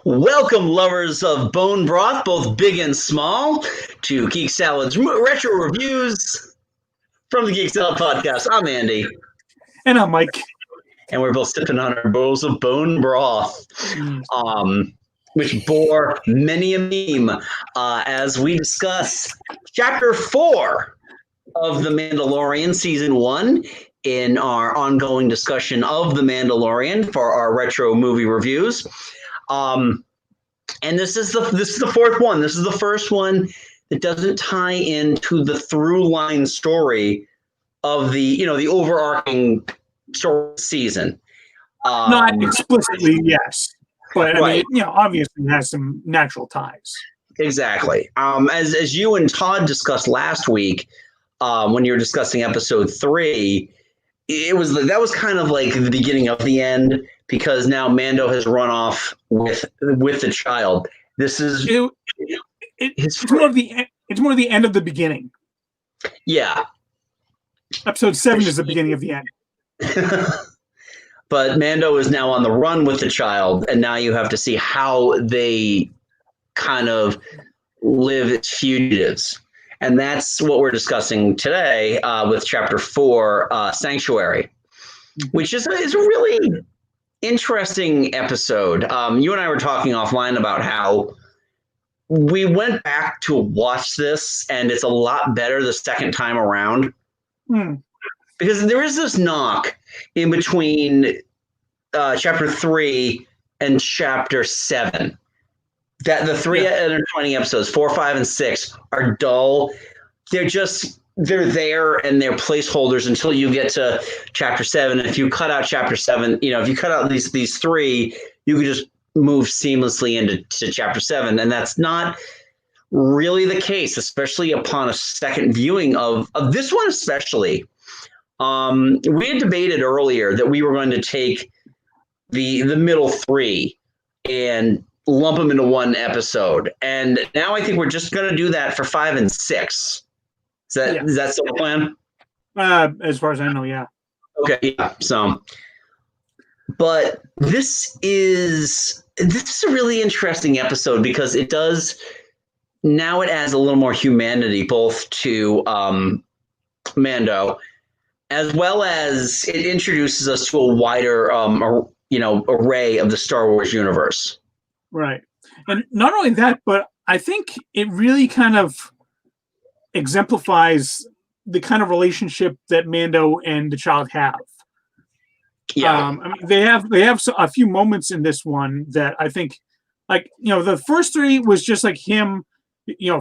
Welcome, lovers of bone broth, both big and small, to Geek Salad's retro reviews from the Geek Salad Podcast. I'm Andy. And I'm Mike. And we're both sipping on our bowls of bone broth, which bore many a meme as we discuss Chapter 4 of The Mandalorian Season 1 in our ongoing discussion of The Mandalorian for our retro movie reviews. And this is the fourth one. This is the first one that doesn't tie into the through line story of the overarching story season. Not explicitly, yes, but right. I mean, obviously has some natural ties. Exactly. As you and Todd discussed last week, when you were discussing episode 3, that was kind of like the beginning of the end, because now Mando has run off with the child. This is it's more of the end of the beginning. Yeah. Episode 7 is the beginning of the end. But Mando is now on the run with the child, and now you have to see how they kind of live as fugitives. And that's what we're discussing today with Chapter 4, Sanctuary, which is a really interesting episode. You and I were talking offline about how we went back to watch this, and it's a lot better the second time around. Because there is this knock in between Chapter 3 and Chapter 7. That the 3 intertwining episodes, 4, 5, and 6, are dull. They're there and they're placeholders until you get to Chapter 7. And if you cut out Chapter 7, if you cut out these 3, you could just move seamlessly into Chapter 7. And that's not really the case, especially upon a second viewing of this one especially. We had debated earlier that we were going to take the middle 3 and lump them into one episode, and now I think we're just going to do that for 5 and 6. Is that still the plan? As far as I know, yeah. Okay, yeah. So, but this is a really interesting episode because it adds a little more humanity both to Mando, as well as it introduces us to a wider array of the Star Wars universe. Right. And not only that, but I think it really kind of exemplifies the kind of relationship that Mando and the child have. Yeah. I mean, they have a few moments in this one that I think, the first 3 was just like him,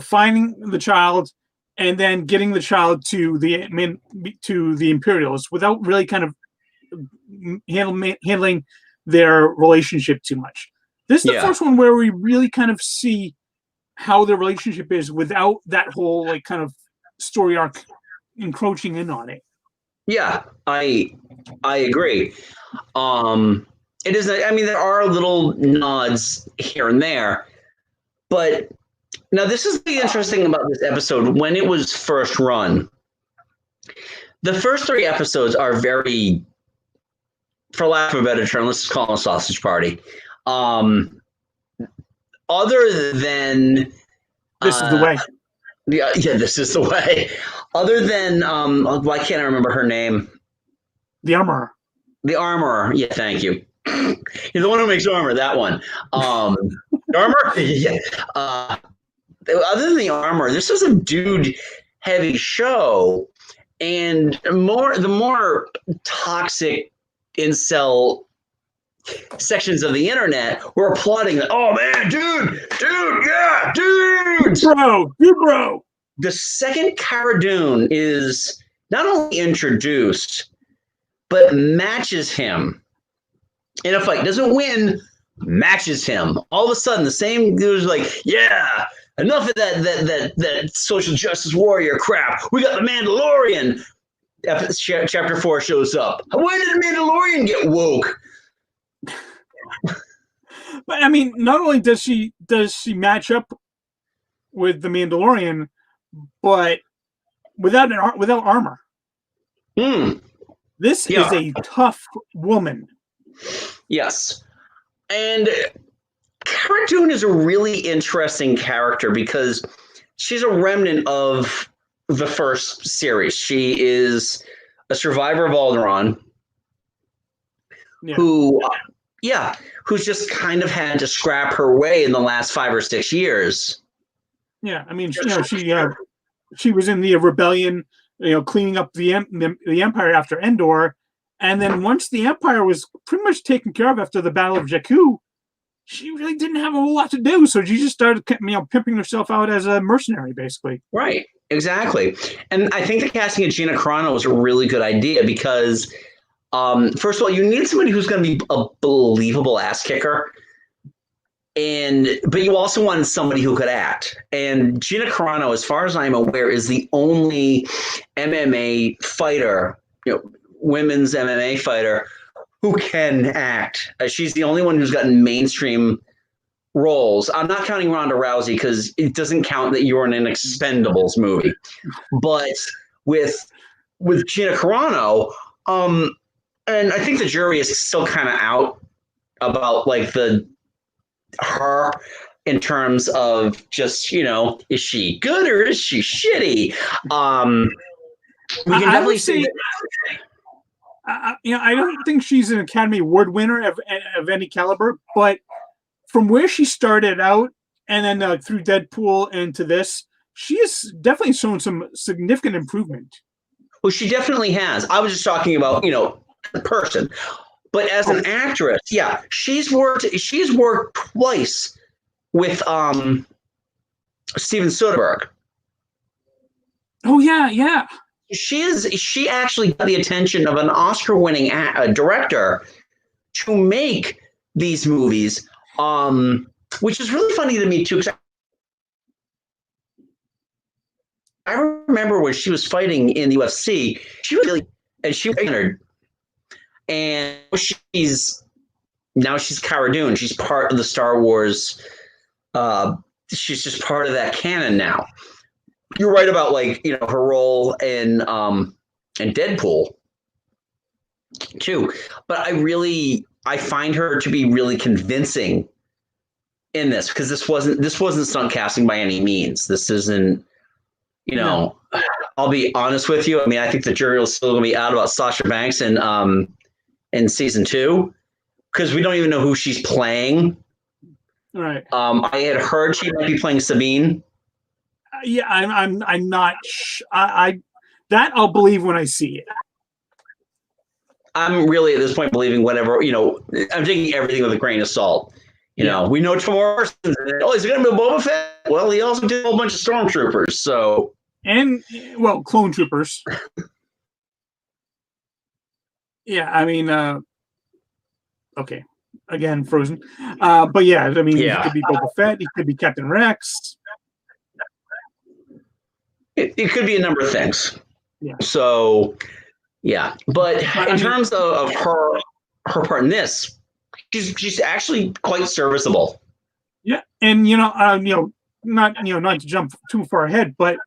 finding the child and then getting the child to the Imperials without really kind of handling their relationship too much. This is the first one where we really kind of see how their relationship is without that whole kind of story arc encroaching in on it. Yeah, I agree. It is. I mean, there are little nods here and there, but now this is the interesting about this episode. When it was first run, the first 3 episodes are very, for lack of a better term, let's just call them a sausage party. Other than this is the way. Yeah, this is the way. Other than why can't I remember her name? The armorer. The armorer. Yeah, thank you. You're the one who makes armor. That one. Armor. Yeah. Other than the armor, this was a dude-heavy show, and the more toxic incel sections of the internet were applauding that. Oh man, dude, yeah, dude, bro. The second Cara Dune is not only introduced, but matches him in a fight. Doesn't win, matches him. All of a sudden, the same dude's like, yeah, enough of that social justice warrior crap. We got the Mandalorian. Chapter 4 shows up. When did the Mandalorian get woke? But I mean, not only does she match up with the Mandalorian, but without armor. This is a tough woman. Yes, and Cara Cara Dune is a really interesting character because she's a remnant of the first series. She is a survivor of Alderaan who, who's just kind of had to scrap her way in the last 5 or 6 years. Yeah, I mean, she was in the rebellion, cleaning up the Empire after Endor, and then once the Empire was pretty much taken care of after the Battle of Jakku, she really didn't have a whole lot to do. So she just started, pimping herself out as a mercenary, basically. Right, exactly. And I think the casting of Gina Carano was a really good idea because, first of all, you need somebody who's going to be a believable ass kicker. But you also wanted somebody who could act. And Gina Carano, as far as I'm aware, is the only MMA fighter, women's MMA fighter who can act. She's the only one who's gotten mainstream roles. I'm not counting Ronda Rousey because it doesn't count that you're in an Expendables movie. But with Gina Carano, and I think the jury is still kind of out about like her in terms of just, is she good or is she shitty? We can definitely say I don't think she's an Academy Award winner of any caliber, but from where she started out and then through Deadpool and to this, she has definitely shown some significant improvement. Well, she definitely has. I was just talking about, the person. But as an actress, she's worked twice with Steven Soderbergh. Oh yeah. She actually got the attention of an Oscar-winning director to make these movies, which is really funny to me too. Because I remember when she was fighting in the UFC, she was entered. And she's Cara Dune. She's part of the Star Wars. She's just part of that canon now. You're right about her role in Deadpool too. But I find her to be really convincing in this because this wasn't stunt casting by any means. This isn't. No. I'll be honest with you. I mean, I think the jury will still going to be out about Sasha Banks in season 2 because we don't even know who she's playing. Right. I had heard she might be playing Sabine. Yeah, I'm not. That I'll believe when I see it. I'm really at this point believing whatever. I'm taking everything with a grain of salt. We know it's from Orson. Oh, is it going to be Boba Fett? Well, he also did a whole bunch of stormtroopers. So clone troopers. Yeah, I mean, okay, again, Frozen. But yeah, I mean, he could be Boba Fett. He could be Captain Rex. It could be a number of things. Yeah. So, yeah, but in terms of her part in this, she's actually quite serviceable. Yeah, and not to jump too far ahead, but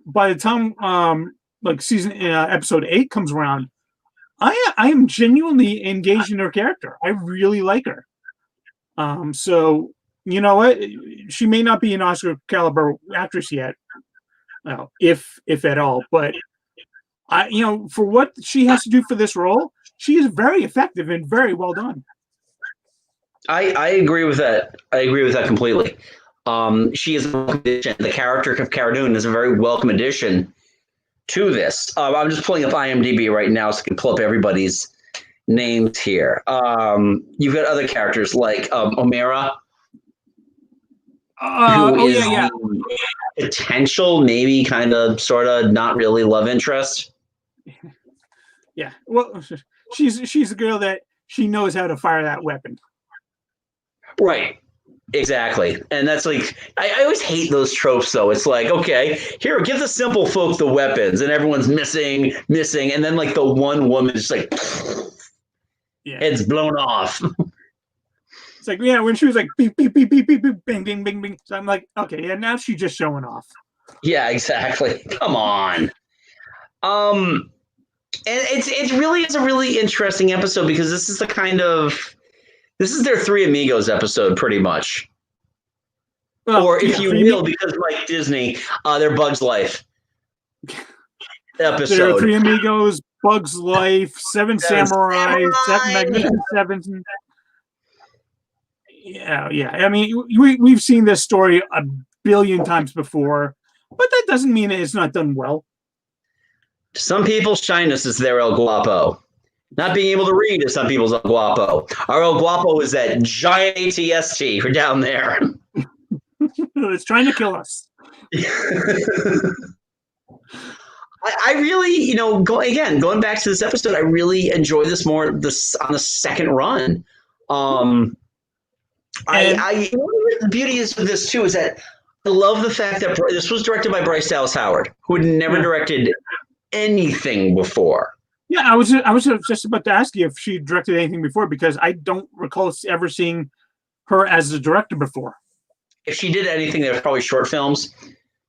by the time episode 8 comes around, I am genuinely engaged in her character. I really like her. So you know what? She may not be an Oscar caliber actress yet, if at all. But for what she has to do for this role, she is very effective and very well done. I agree with that. I agree with that completely. She is a welcome addition. The character of Cara Dune is a very welcome addition to this. I'm just pulling up IMDb right now so I can pull up everybody's names here. You've got other characters like Omera, who is potential, maybe kind of, sort of, not really love interest. Yeah, well, she's a girl that she knows how to fire that weapon. Right. Exactly. And that's like, I always hate those tropes though. It's like, okay, here, give the simple folk the weapons and everyone's missing. And then like the one woman is like, head's blown off. It's like, when she was like, beep, beep, beep, beep, beep, beep, bing, bing, bing, bing. So I'm like, okay, yeah, now she's just showing off. Yeah, exactly. Come on. And it really is a really interesting episode because this is their Three Amigos episode, pretty much. Well, or if yeah, you will, because like Disney, their Bug's Life there are episode. Three Amigos, Bug's Life, Seven Seven Samurai, Seven Samurai. Magnificent Seven. Yeah. I mean, we've seen this story a billion times before, but that doesn't mean it's not done well. Some people's shyness is their El Guapo. Not being able to read is some people's El Guapo. Our El Guapo is that giant ATST for down there. It's trying to kill us. I really, going back to this episode, I really enjoy this more on the second run. The beauty is with this too is that I love the fact that this was directed by Bryce Dallas Howard, who had never directed anything before. Yeah, I was just about to ask you if she directed anything before, because I don't recall ever seeing her as a director before. If she did anything, there was probably short films.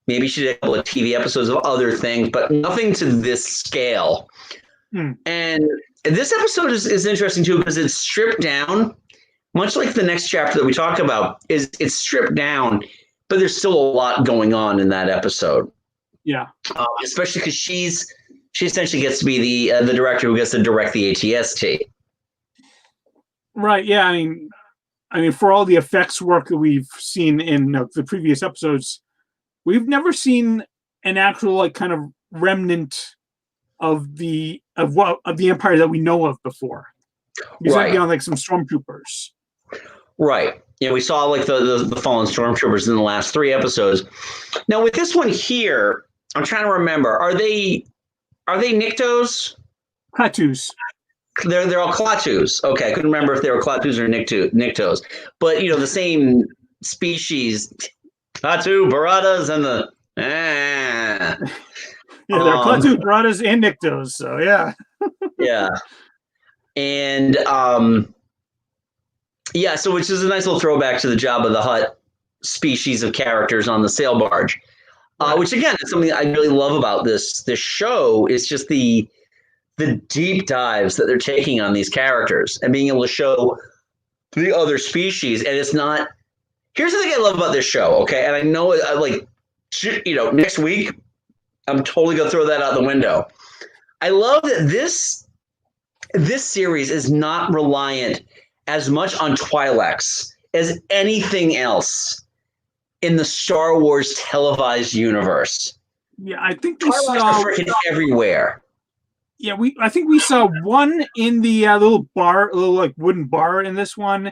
Maybe she did a couple of TV episodes of other things, but nothing to this scale. And this episode is interesting too because it's stripped down, much like the next chapter that we talk about. It's stripped down, but there's still a lot going on in that episode. Yeah, especially because she essentially gets to be the director who gets to direct the ATST. Right. Yeah. I mean, for all the effects work that we've seen in the previous episodes, we've never seen an actual kind of remnant of the Empire that we know of before. Besides like some stormtroopers. Right. Yeah, we saw like the fallen stormtroopers in the last 3 episodes. Now with this one here, I'm trying to remember. Are they Niktos? Klatus. They're all Klatus. Okay, I couldn't remember if they were Klatus or Niktos. But the same species, Klaatu, Baratas, and the yeah, they're Klaatu, Baratas, and Niktos. So yeah. Yeah. And so which is a nice little throwback to the Jabba the Hutt species of characters on the sail barge. Which again is something I really love about this show is just the deep dives that they're taking on these characters and being able to show the other species. And it's not. Here's the thing I love about this show, okay? And I know, next week I'm totally gonna throw that out the window. I love that this series is not reliant as much on Twi'leks as anything else in the Star Wars televised universe. Yeah, I think we saw freaking everywhere. Yeah, I think we saw one in the little like wooden bar in this one.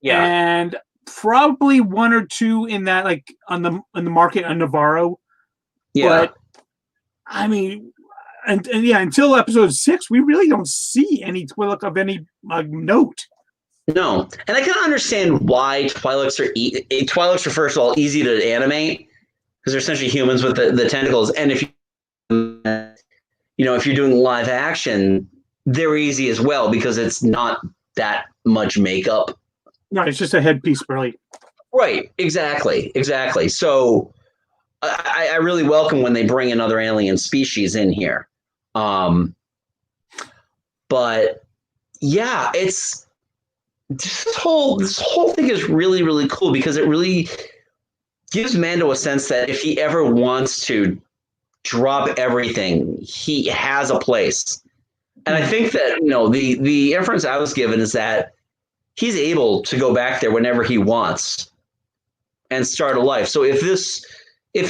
Yeah, and probably 1 or 2 in that like on the market on Navarro. Yeah, but I mean, and until episode 6, we really don't see any Twi'lek of any note. No, and I can understand why Twi'leks are first of all easy to animate because they're essentially humans with the tentacles, and if you're doing live action, they're easy as well because it's not that much makeup. No, it's just a headpiece, really. Right, exactly. So I really welcome when they bring another alien species in here, but yeah, it's. This whole thing is really, really cool because it really gives Mando a sense that if he ever wants to drop everything, he has a place. And I think that, the inference I was given is that he's able to go back there whenever he wants and start a life. So if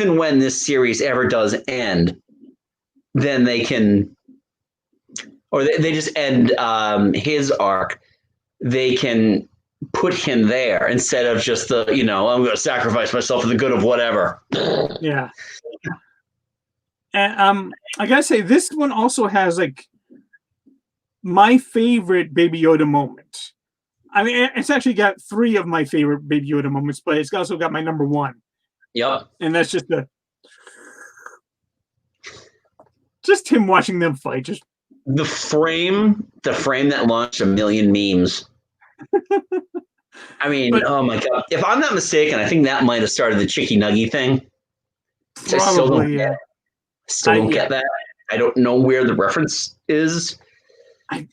and when this series ever does end, then they can, or they just end his arc. They can put him there instead of just I'm going to sacrifice myself for the good of whatever. Yeah. And I gotta say, this one also has like my favorite Baby Yoda moment. I mean, it's actually got 3 of my favorite Baby Yoda moments, but it's also got my number 1. Yep. And that's just him watching them fight. Just the frame that launched a million memes. I mean, oh my God. If I'm not mistaken, I think that might have started the Chicky Nuggy thing. Probably, I still don't get that. I don't know where the reference is. I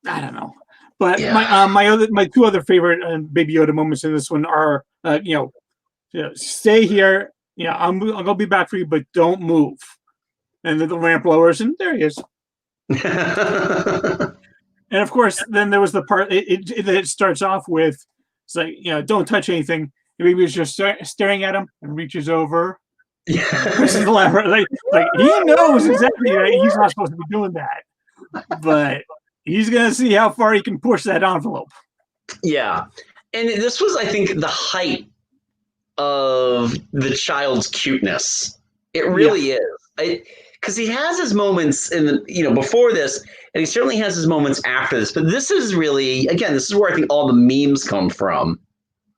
don't know. But my 2 other favorite Baby Yoda moments in this one are, stay here. Yeah, I'm gonna be back for you, but don't move. And then the lamp lowers, and there he is. And of course, then there was the part it starts off with, it's like, don't touch anything. The baby is just staring at him and reaches over, pushes the lever. Like he knows exactly that he's not supposed to be doing that, but he's gonna see how far he can push that envelope. Yeah, and this was, I think, the height of the child's cuteness. It really is. Because he has his moments before this, and he certainly has his moments after this. But this is really, again, this is where I think all the memes come from.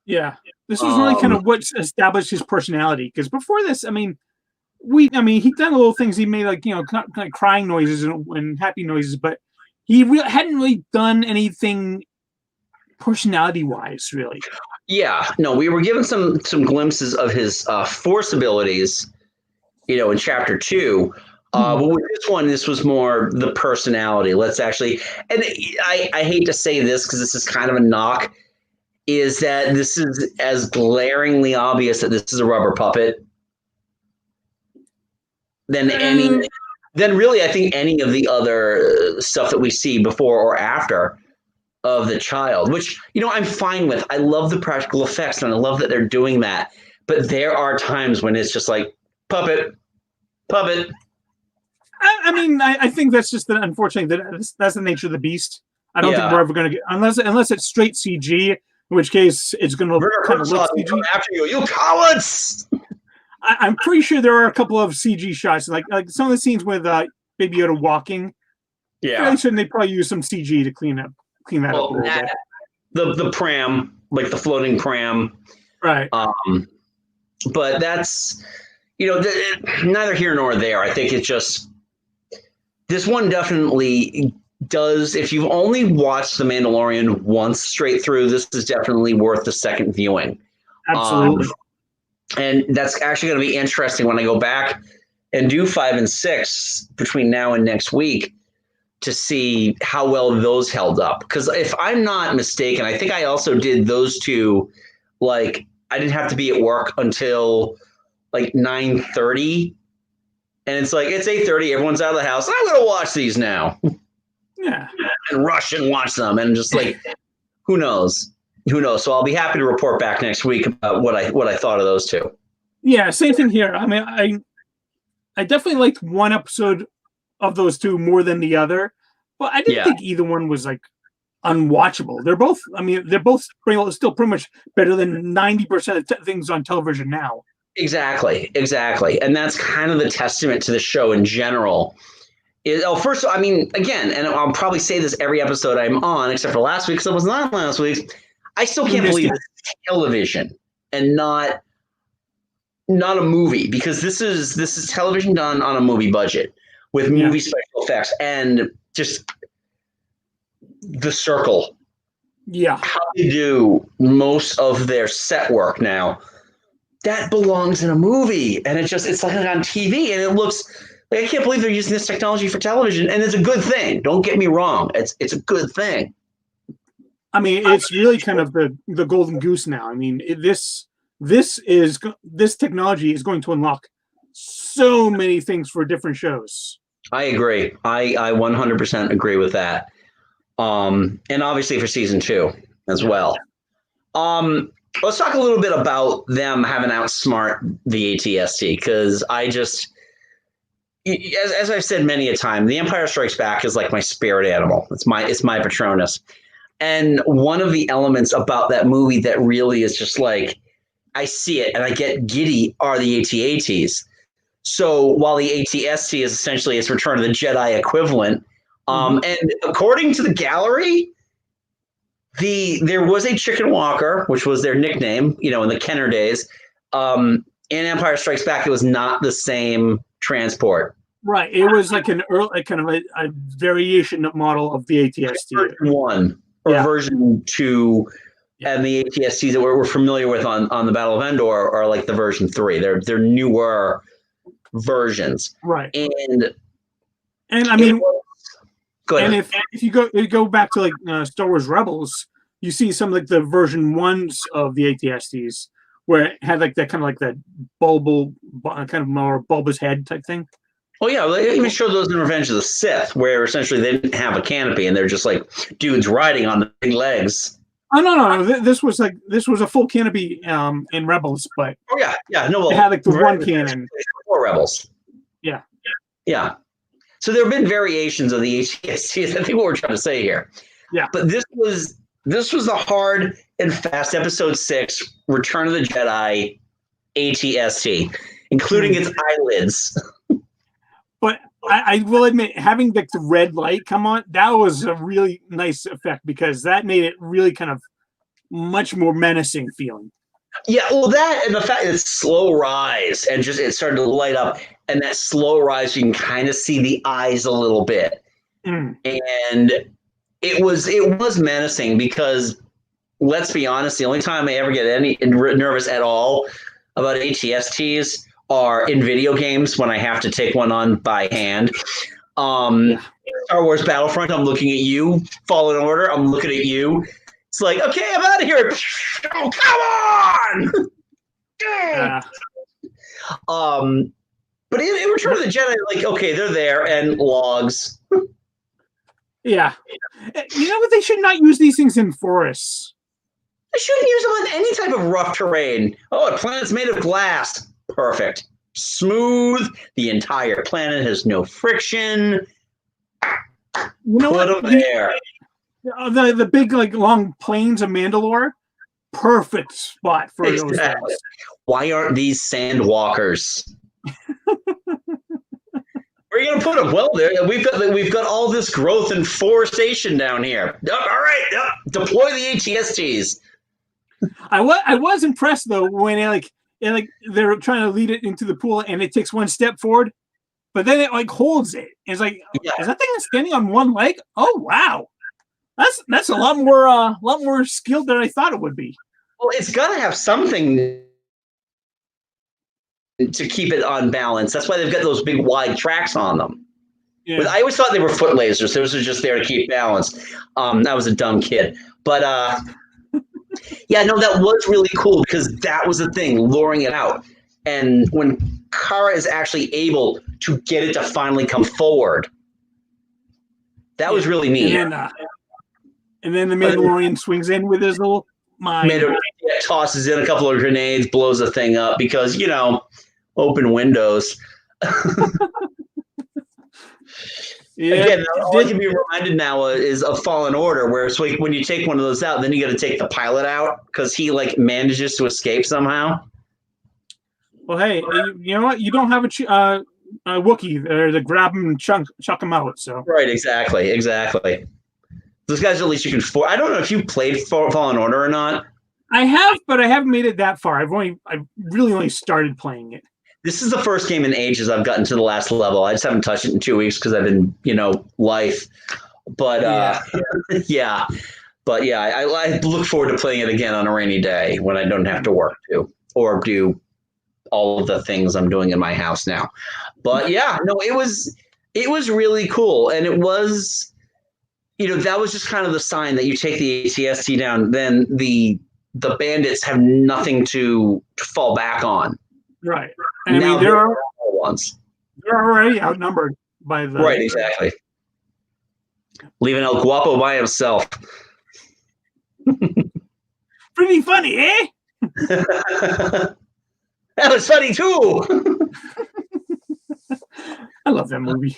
Yeah, this was really kind of what established his personality. Because before this, he'd done little things. He made kind of crying noises and happy noises, but he hadn't really done anything personality-wise, really. Yeah, no, we were given some glimpses of his force abilities, in chapter 2. But with this one, this was more the personality. Let's actually, and I hate to say this because this is kind of a knock, is that this is as glaringly obvious that this is a rubber puppet than really, I think, any of the other stuff that we see before or after of the child, which, I'm fine with. I love the practical effects and I love that they're doing that. But there are times when it's just like puppet. I think that's just unfortunately that's the nature of the beast. I don't think we're ever going to get, unless it's straight CG, in which case it's going to kind of look CG. After you cowards! I'm pretty sure there are a couple of CG shots, like some of the scenes with Baby Yoda walking. Yeah, fairly certain they probably use some CG to clean that up a little bit. The pram, like the floating pram, right? But that's neither here nor there. I think it's just this one definitely does. If you've only watched The Mandalorian once straight through, this is definitely worth the second viewing. Absolutely. And that's actually going to be interesting when I go back and do 5 and 6 between now and next week to see how well those held up. Because if I'm not mistaken, I think I also did those two. Like, I didn't have to be at work until like 9:30. And it's like, it's 8:30. Everyone's out of the house. I'm going to watch these now. Yeah. And rush and watch them. And just like, who knows? So I'll be happy to report back next week about what I thought of those two. Yeah, same thing here. I definitely liked one episode of those two more than the other, but I didn't think either one was like unwatchable. They're both still pretty much better than 90% of things on television now. Exactly. And that's kind of the testament to the show in general. First, again, and I'll probably say this every episode I'm on, except for last week, because I was not on last week. I still can't believe it's television and not a movie, because this is television done on a movie budget with movie special effects and just the circle. Yeah. How they do most of their set work now, that belongs in a movie, and it's like on TV, and it looks like, I can't believe they're using this technology for television, and it's a good thing. Don't get me wrong. It's a good thing. It's really kind of the golden goose now. This technology is going to unlock so many things for different shows. I agree. I 100% agree with that. And obviously for season 2 as well. Let's talk a little bit about them having outsmart the ATST, because as I've said many a time, The Empire Strikes Back is like my spirit animal. It's my Patronus. And one of the elements about that movie that really is just like, I see it and I get giddy, are the AT-ATs. So while the AT-ST is essentially its Return of the Jedi equivalent, and according to the gallery, there was a Chicken Walker, which was their nickname, in the Kenner days. In Empire Strikes Back, it was not the same transport. Right. It was like an early, kind of a variation model of the AT-ST. Version 1 or version 2, and the AT-STs that we're familiar with on the Battle of Endor are like the version 3. They're newer versions. Right. And go ahead. And if you go back to like Star Wars Rebels, you see some of like the version 1s of the AT-STs where it had like that kind of like that kind of more bulbous head type thing. Oh yeah, they even showed those in Revenge of the Sith, where essentially they didn't have a canopy and they're just like dudes riding on the big legs. Oh no! This was a full canopy in Rebels, but no, it had like the one cannon. For Rebels. Yeah. So there have been variations of the ATSTs. I think what we're trying to say here. Yeah. But this was a hard and fast Episode 6, Return of the Jedi ATST, including its eyelids. But I will admit, having the red light come on, that was a really nice effect because that made it really kind of much more menacing feeling. Yeah, well, that and the fact that it's slow rise and just it started to light up, and that slow rise, you can kind of see the eyes a little bit, and it was menacing because let's be honest, the only time I ever get any nervous at all about ATSTs are in video games when I have to take one on by hand. Star Wars Battlefront, I'm looking at you. Fallen Order, I'm looking at you. It's like, okay, I'm out of here. Oh, come on! But in Return of the Jedi, like, okay, they're there and logs. Yeah. You know what? They should not use these things in forests. They shouldn't use them on any type of rough terrain. Oh, a planet's made of glass. Perfect. Smooth. The entire planet has no friction. You know Put them there. The big, like, long plains of Mandalore, perfect spot for those guys. Why aren't these sandwalkers? Where are you going to put them? Well, we've got all this growth and forestation down here. All right, deploy the ATSTs. I was impressed though when they're trying to lead it into the pool and it takes one step forward, but then it like holds it. It's like, is that thing standing on one leg? Oh wow, that's a lot more skilled than I thought it would be. Well, it's got to have something to keep it on balance. That's why they've got those big wide tracks on them. Yeah. I always thought they were foot lasers. Those are just there to keep balance. I was a dumb kid, but yeah, no, that was really cool because that was the thing, luring it out. And when Kara is actually able to get it to finally come forward, that was really neat. And then the Mandalorian swings in with his little mine. Tosses in a couple of grenades, blows the thing up because, open windows. Again, all I can be reminded now is of Fallen Order, where it's like when you take one of those out, then you got to take the pilot out because he manages to escape somehow. Well, hey, you know what? You don't have a Wookiee there to grab him and chuck him out. So right, exactly. Those guys, at least you can. I don't know if you played Fallen Order or not. I have, but I haven't made it that far. I've really only started playing it. This is the first game in ages I've gotten to the last level. I just haven't touched it in 2 weeks because I've been, life. But yeah. But yeah, I look forward to playing it again on a rainy day when I don't have to work or do all of the things I'm doing in my house now. But yeah, no, it was really cool, and it was, that was just kind of the sign that you take the ATST down, then the bandits have nothing to fall back on. Right. I mean, they're already outnumbered by the... Right, exactly. Leaving El Guapo by himself. Pretty funny, eh? That was funny, too! I love that movie.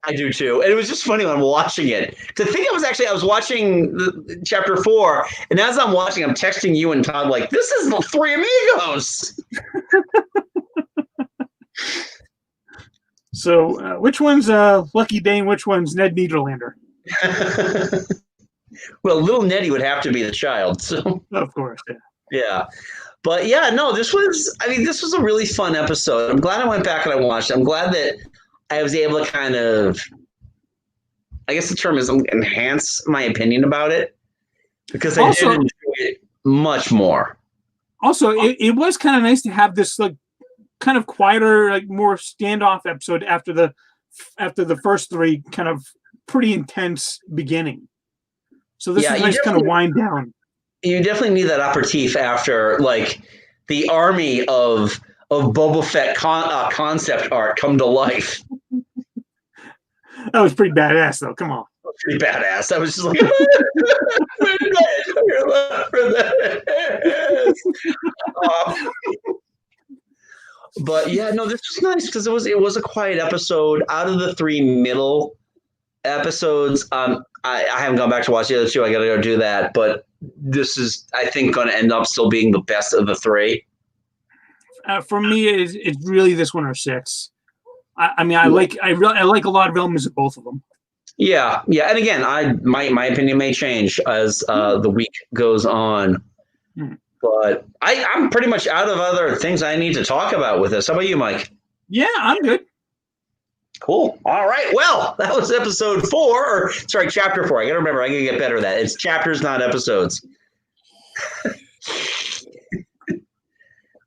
I do, too. And it was just funny when I'm watching it. The thing I was watching Chapter 4, and as I'm watching, I'm texting you and Todd like, this is the Three Amigos! So, which one's Lucky Dane? Which one's Ned Niederlander? Well, little Neddy would have to be the child. So of course, yeah. Yeah, but yeah, no, this was a really fun episode. I'm glad I went back and I watched it. I'm glad that I was able to kind of, I guess the term is enhance my opinion about it because I did enjoy it much more. Also, it was kind of nice to have this kind of quieter, more standoff episode after the first three kind of pretty intense beginning. So this is nice kind of wind down. You definitely need that aperitif after the army of Boba Fett concept art come to life. That was pretty badass, though. Come on. Pretty badass. I was just like, but yeah, no, this was nice because it was a quiet episode. Out of the 3 middle episodes, I haven't gone back to watch the other 2. I got to go do that, but this is, I think, going to end up still being the best of the 3. For me, it's really this one or 6. I mean, I like a lot of elements of both of them. Yeah, and again, my opinion may change as the week goes on, but I'm pretty much out of other things I need to talk about with this. How about you, Mike? Yeah, I'm good. Cool. All right. Well, that was episode 4, or sorry, chapter 4. I gotta remember. I gotta get better at that. It's chapters, not episodes.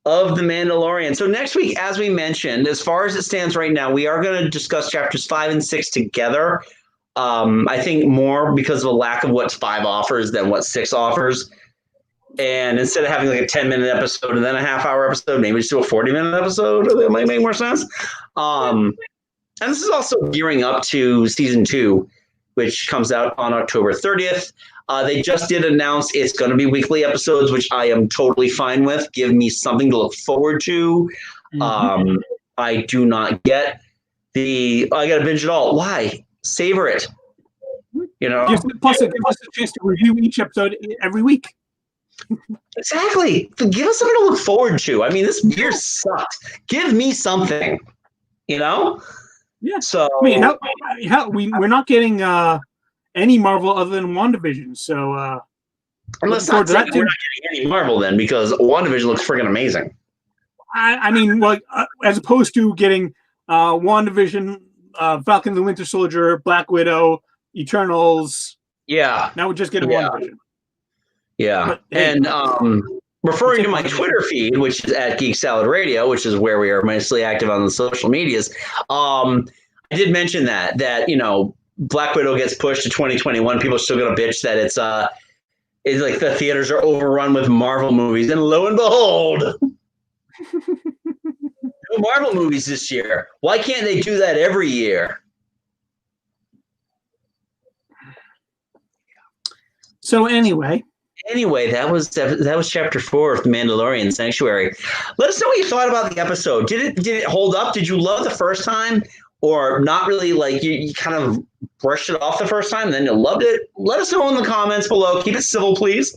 Of The Mandalorian. So next week, as we mentioned, as far as it stands right now, we are going to discuss chapters 5 and 6 together. I think more because of a lack of what 5 offers than what 6 offers. And instead of having like a 10-minute episode and then a half-hour episode, maybe just do a 40-minute episode. That might make more sense. And this is also gearing up to season 2, which comes out on October 30th. They just did announce it's going to be weekly episodes, which I am totally fine with. Give me something to look forward to. I do not get I got to binge it all. Why? Savor it. You know. Plus, it gives us a chance to review each episode every week. Exactly. Give us something to look forward to. I mean, this year sucked. Give me something. You know. Yeah. So I mean, we're not getting any Marvel other than WandaVision. So unless we're not getting any Marvel then, because WandaVision looks freaking amazing. I mean, like as opposed to getting WandaVision, Falcon the Winter Soldier, Black Widow, Eternals. Yeah. Now we're just getting WandaVision. Yeah. But, and referring to my Twitter feed, which is at Geek Salad Radio, which is where we are mostly active on the social medias, I did mention that, you know, Black Widow gets pushed to 2021. People are still going to bitch that it's like the theaters are overrun with Marvel movies. And lo and behold, no Marvel movies this year. Why can't they do that every year? So anyway, that was chapter 4 of The Mandalorian Sanctuary. Let us know what you thought about the episode. Did it hold up? Did you love the first time, or not really? Like you kind of brushed it off the first time, then you loved it? Let us know in the comments below. Keep it civil, please.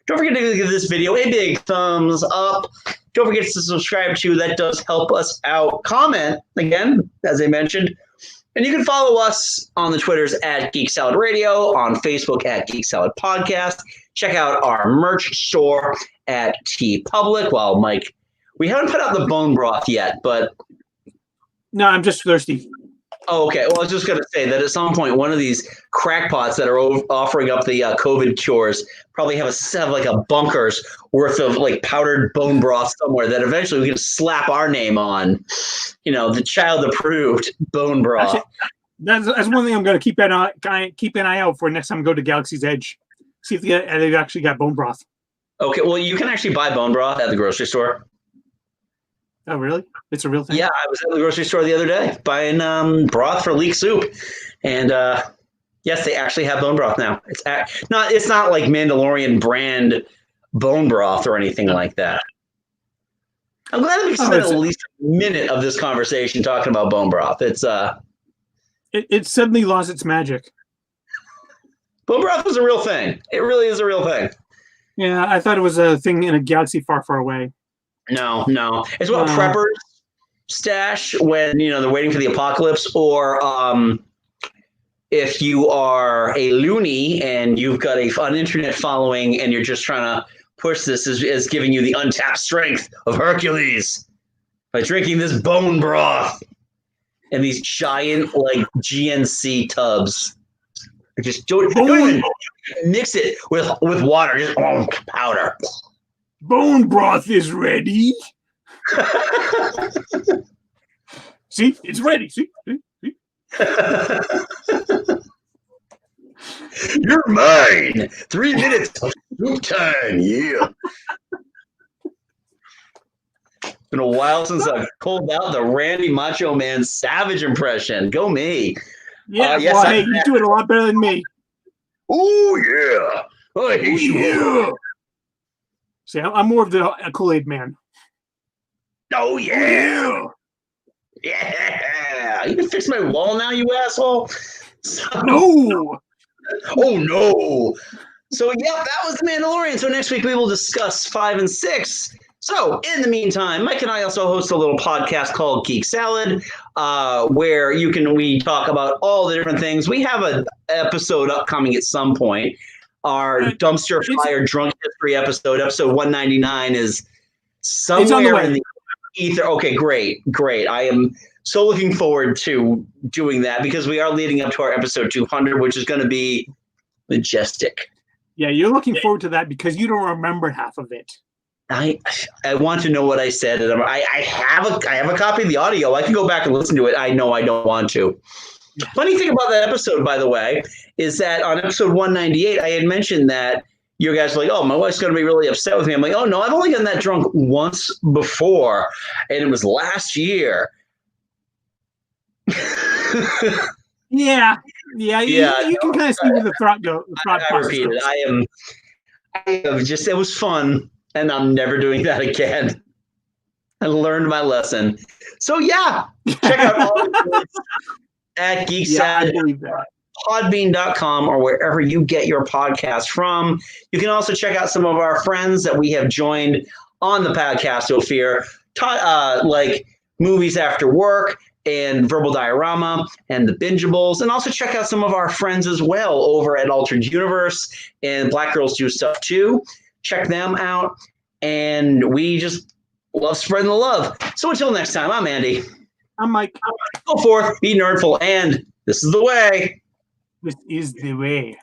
Don't forget to give this video a big thumbs up. Don't forget to subscribe too. That does help us out. Comment again, as I mentioned. And you can follow us on the Twitters at Geek Salad Radio, on Facebook at Geek Salad Podcast. Check out our merch store at TeePublic. Well, Mike, we haven't put out the bone broth yet, but... No, I'm just thirsty. Oh, okay. Well, I was just going to say that at some point, one of these crackpots that are offering up the COVID cures probably have a bunker's worth of like powdered bone broth somewhere that eventually we can slap our name on. You know, the child-approved bone broth. Actually, that's one thing I'm going to keep an eye out for next time I go to Galaxy's Edge. See if they've actually got bone broth. Okay, well, you can actually buy bone broth at the grocery store. Oh, really? It's a real thing? Yeah, I was at the grocery store the other day buying broth for leek soup. And yes, they actually have bone broth now. It's not like Mandalorian brand bone broth or anything like that. I'm glad that we spent at least a minute of this conversation talking about bone broth. It suddenly lost its magic. Bone broth is a real thing. It really is a real thing. Yeah, I thought it was a thing in a galaxy far, far away. No. It's what preppers stash when, you know, they're waiting for the apocalypse, or if you are a loony and you've got an internet following and you're just trying to push this as giving you the untapped strength of Hercules by drinking this bone broth in these giant like GNC tubs. Just don't even mix it with water, just powder. Bone broth is ready. See, it's ready. See? You're mine. 3 minutes of soup time. Yeah. been a while since I've pulled out the Randy Macho Man Savage impression. Go me. Yeah, yes, well, hey, you do it a lot better than me. Oh, yeah. I hate you. See, I'm more of the Kool-Aid man. Oh, yeah. Yeah. You can fix my wall now, you asshole. No. Oh, no. So, yeah, that was The Mandalorian. So next week we will discuss 5 and 6. So, in the meantime, Mike and I also host a little podcast called Geek Salad, where we talk about all the different things. We have an episode upcoming at some point. Our dumpster fire drunk history episode 199, is somewhere in the ether. Okay, great. I am so looking forward to doing that because we are leading up to our episode 200, which is going to be majestic. Yeah, you're looking forward to that because you don't remember half of it. I want to know what I said. I have a copy of the audio. I can go back and listen to it. I know I don't want to. Yeah. Funny thing about that episode, by the way, is that on episode 198, I had mentioned that you guys were like, oh, my wife's going to be really upset with me. I'm like, oh, no, I've only gotten that drunk once before, and it was last year. Yeah. You can kind of see where the thought goes. I repeat it. I have just, it was fun. And I'm never doing that again. I learned my lesson. So, yeah, check out all at Geek Salad, podbean.com, or wherever you get your podcast from. You can also check out some of our friends that we have joined on the podcast, Ophir, like Movies After Work and Verbal Diorama and the Bingeables, and also check out some of our friends as well over at Altered Universe and Black Girls Do Stuff Too. Check them out, and we just love spreading the love. So until next time, I'm Andy. I'm Mike. Go forth, be nerdful, and this is the way. This is the way.